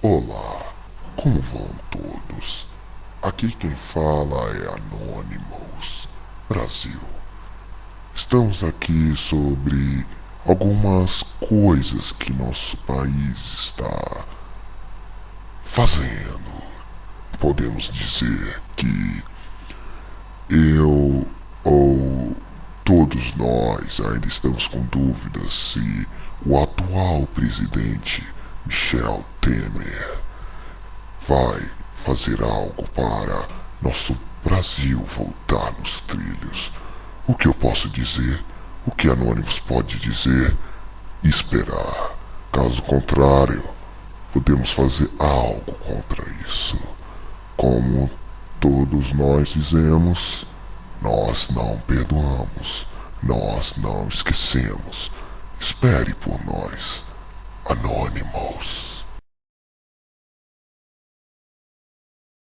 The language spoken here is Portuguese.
Olá, como vão todos? Aqui quem fala é Anonymous Brasil. Estamos aqui sobre algumas coisas que nosso país está fazendo. Podemos dizer que eu ou todos nós ainda estamos com dúvidas se o atual presidente Michel Temer vai fazer algo para nosso Brasil voltar nos trilhos. O que eu posso dizer, o que Anonymous pode dizer e esperar. Caso contrário, podemos fazer algo contra isso. Como todos nós dizemos, nós não perdoamos, nós não esquecemos. Espere por nós, Anonymous.